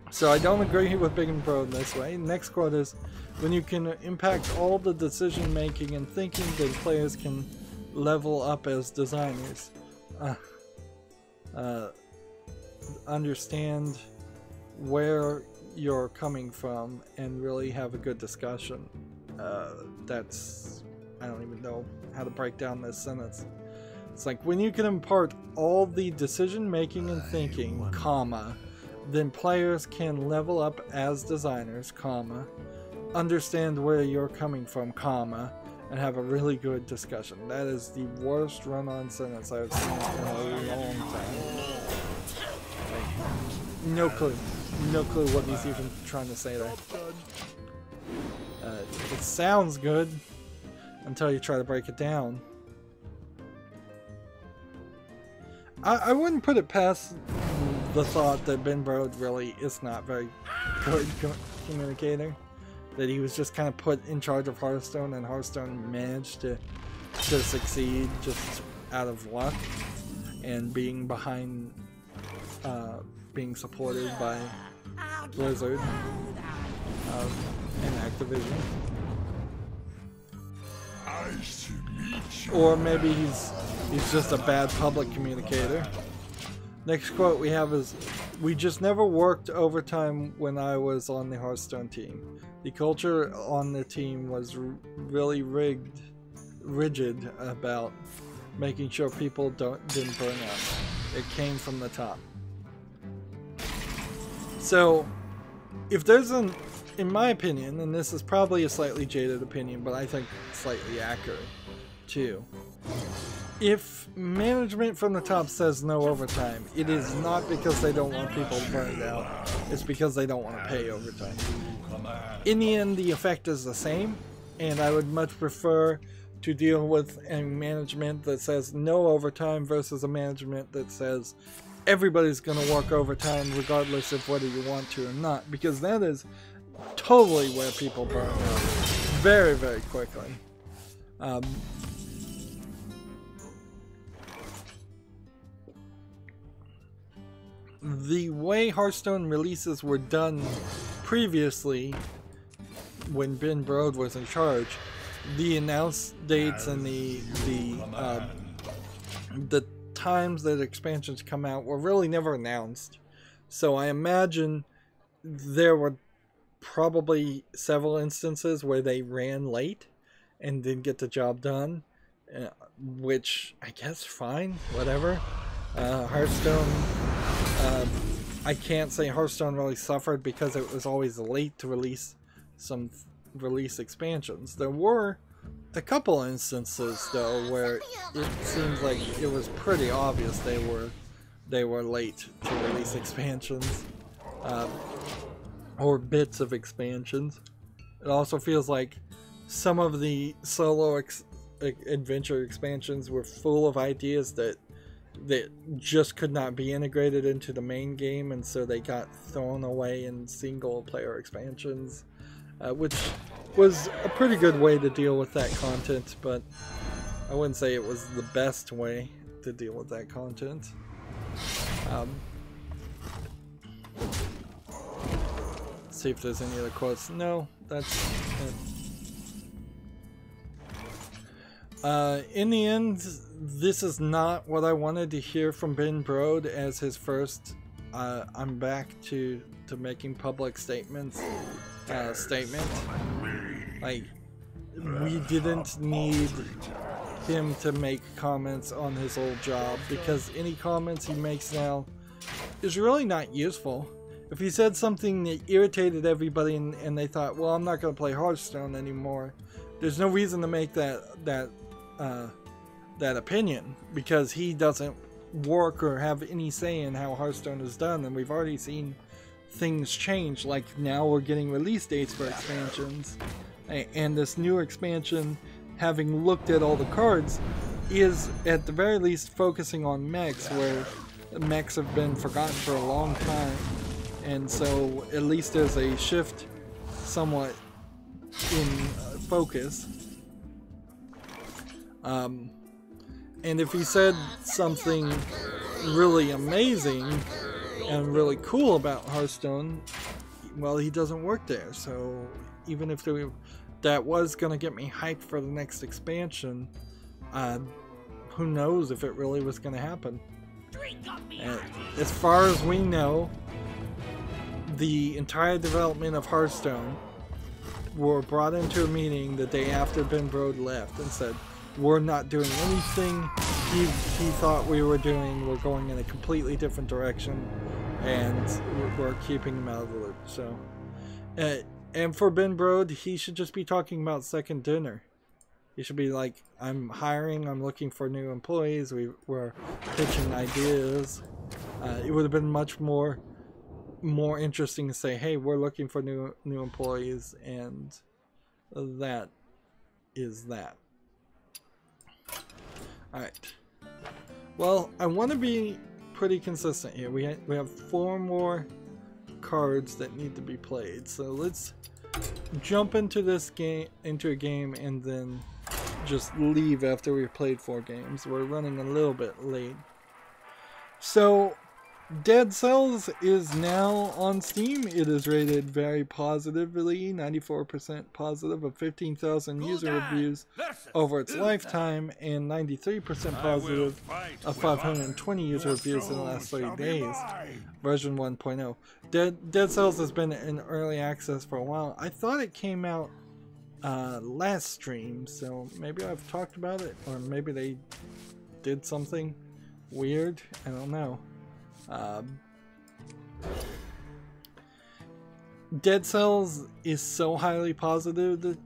So I don't agree with Big and Broad this way. Next quote is, when you can impact all the decision making and thinking, then players can level up as designers. Understand where you're coming from and really have a good discussion. That's, I don't even know how to break down this sentence. It's like, when you can impart all the decision making and thinking, comma, then players can level up as designers, comma, understand where you're coming from, comma, and have a really good discussion. That is the worst run-on sentence I've seen in a long time. Like, no clue. No clue what he's even trying to say there. It sounds good until you try to break it down. I wouldn't put it past the thought that Ben Brode really is not very good communicator. That he was just kind of put in charge of Hearthstone, and Hearthstone managed to succeed just out of luck and being behind, being supported by Blizzard and Activision. Nice to meet you. Or maybe he's just a bad public communicator. Next quote we have is, "We just never worked overtime when I was on the Hearthstone team. The culture on the team was really rigid about making sure people didn't burn out. It came from the top." So, if there's in my opinion, and this is probably a slightly jaded opinion, but I think slightly accurate too. If management from the top says no overtime, it is not because they don't want people burned out. It's because they don't want to pay overtime. In the end, the effect is the same, and I would much prefer to deal with a management that says no overtime versus a management that says everybody's going to work overtime regardless of whether you want to or not, because that is totally where people burn out very, very quickly. The way Hearthstone releases were done previously, when Ben Brode was in charge, the announced dates and the times that expansions come out were really never announced. So I imagine there were probably several instances where they ran late and didn't get the job done, which I guess fine, whatever. Hearthstone, I can't say Hearthstone really suffered because it was always late to release expansions. There were a couple instances though where it seems like it was pretty obvious they were late to release expansions, or bits of expansions. It also feels like some of the solo adventure expansions were full of ideas that just could not be integrated into the main game, and so they got thrown away in single player expansions, which was a pretty good way to deal with that content, but I wouldn't say it was the best way to deal with that content. Let's see if there's any other quotes. No, that's it. In the end, this is not what I wanted to hear from Ben Brode as his first I'm back to making public statements statement. Like, we didn't need him to make comments on his old job, because any comments he makes now is really not useful. If he said something that irritated everybody and they thought, well, I'm not going to play Hearthstone anymore, there's no reason to make that opinion, because he doesn't work or have any say in how Hearthstone is done, and we've already seen things change. Like now we're getting release dates for expansions, and this new expansion, having looked at all the cards, is at the very least focusing on mechs, where mechs have been forgotten for a long time. And so at least there's a shift somewhat in focus. And if he said something really amazing and really cool about Hearthstone, well, he doesn't work there. So even if that was going to get me hyped for the next expansion, who knows if it really was going to happen. As far as we know, the entire development of Hearthstone were brought into a meeting the day after Ben Brode left and said, we're not doing anything he thought we were doing. We're going in a completely different direction, and we're keeping him out of the loop. So, and for Ben Brode, he should just be talking about second dinner. He should be like, I'm hiring, I'm looking for new employees, we're pitching ideas. It would have been much more interesting to say, hey, we're looking for new employees, and that is that. Alright. Well, I want to be pretty consistent here. We have 4 more cards that need to be played. So let's jump into this game, into a game, and then just leave after we've played 4 games. We're running a little bit late. So Dead Cells is now on Steam. It is rated very positively, 94% positive, of 15,000 user reviews over its lifetime, and 93% positive of 520 user reviews in the last 30 days. Version 1.0. Dead Cells has been in early access for a while. I thought it came out last stream, so maybe I've talked about it, or maybe they did something weird. I don't know. Dead Cells is so highly positive that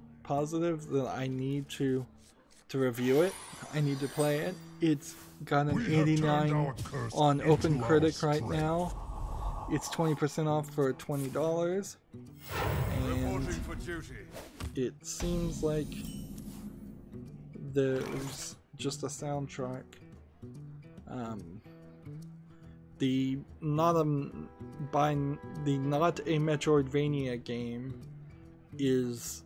I need to review it. I need to play it. It's got an 89 on OpenCritic right now. It's 20% off for $20, and it seems like there's just a soundtrack. The not a Metroidvania game is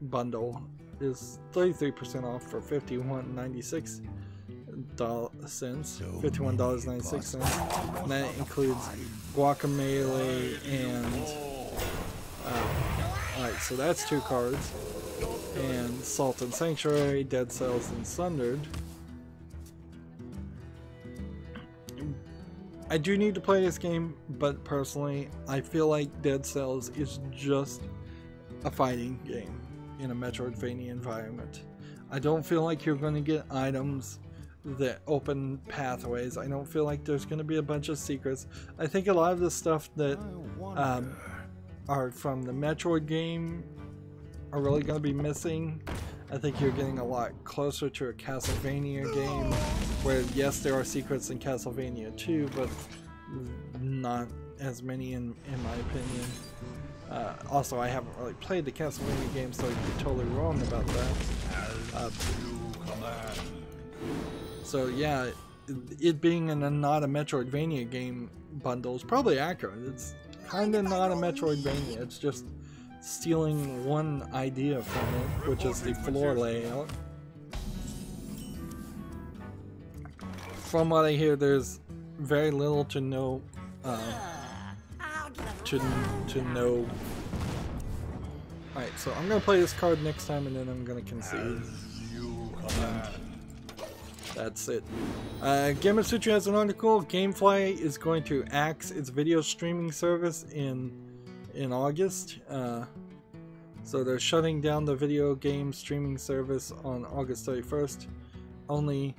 bundle is 33% off for $51.96. $51.96, and that includes Guacamelee and alright, so that's 2 cards, and Salt and Sanctuary, Dead Cells, and Sundered. I do need to play this game, but personally, I feel like Dead Cells is just a fighting game in a Metroidvania environment. I don't feel like you're going to get items that open pathways. I don't feel like there's going to be a bunch of secrets. I think a lot of the stuff that are from the Metroid game are really going to be missing. I think you're getting a lot closer to a Castlevania game, where yes, there are secrets in Castlevania 2, but not as many in my opinion. Also, I haven't really played the Castlevania game, so I could be totally wrong about that. So yeah, it being in not a Metroidvania game bundle is probably accurate. It's kind of not a Metroidvania, it's just stealing one idea from it, which is the floor layout. From what I hear, there's very little to no know. Alright, so I'm gonna play this card next time, and then I'm gonna concede. That's it. Gamasutra has an article. Gamefly is going to axe its video streaming service in August. So they're shutting down the video game streaming service on August 31st, only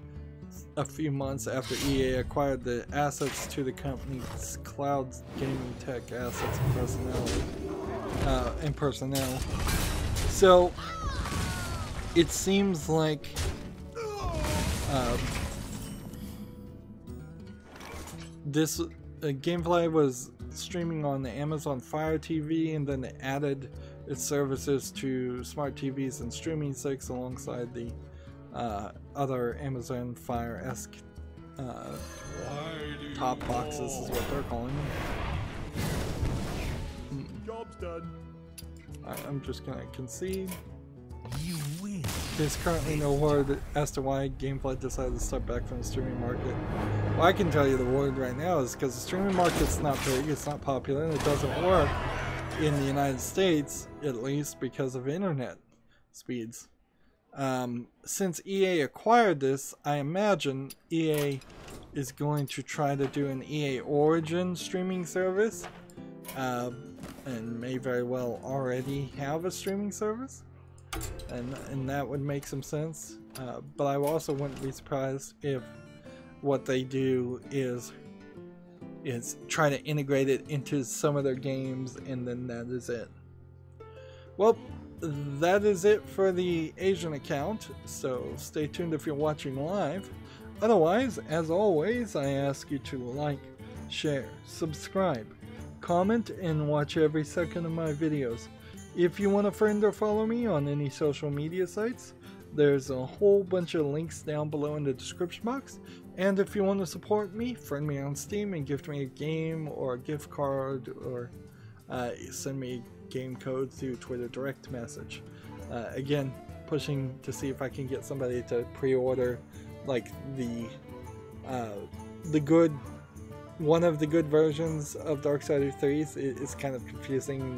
a few months after EA acquired the assets to the company's cloud gaming tech assets and personnel. So it seems like this Gamefly was streaming on the Amazon Fire TV, and then it added its services to smart TVs and streaming sticks alongside the other Amazon Fire-esque top boxes is what they're calling them. Job's done. I'm just gonna concede. You win. There's currently no word as to why Gamefly decided to step back from the streaming market. Well, I can tell you the word right now is because the streaming market's not big, it's not popular, and it doesn't work in the United States, at least because of internet speeds. Since EA acquired this, I imagine EA is going to try to do an EA Origin streaming service, and may very well already have a streaming service, and that would make some sense. But I also wouldn't be surprised if what they do is try to integrate it into some of their games, and then that is it. Well, that is it for the Asian account, so stay tuned if you're watching live. Otherwise, as always, I ask you to like, share, subscribe, comment, and watch every second of my videos. If you want to friend or follow me on any social media sites, there's a whole bunch of links down below in the description box. And if you want to support me, friend me on Steam and gift me a game or a gift card, or send me a game code through Twitter direct message. Again, pushing to see if I can get somebody to pre-order like the good, one of the good versions of Darksiders 3. It's kind of confusing.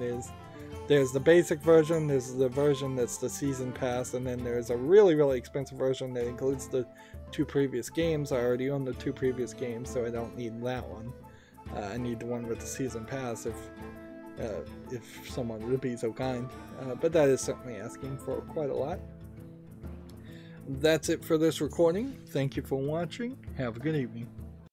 There's the basic version, there's the version that's the season pass, and then there's a really, really expensive version that includes the 2 previous games. I already own the 2 previous games, so I don't need that one. I need the one with the season pass if someone would be so kind. But that is certainly asking for quite a lot. That's it for this recording. Thank you for watching. Have a good evening.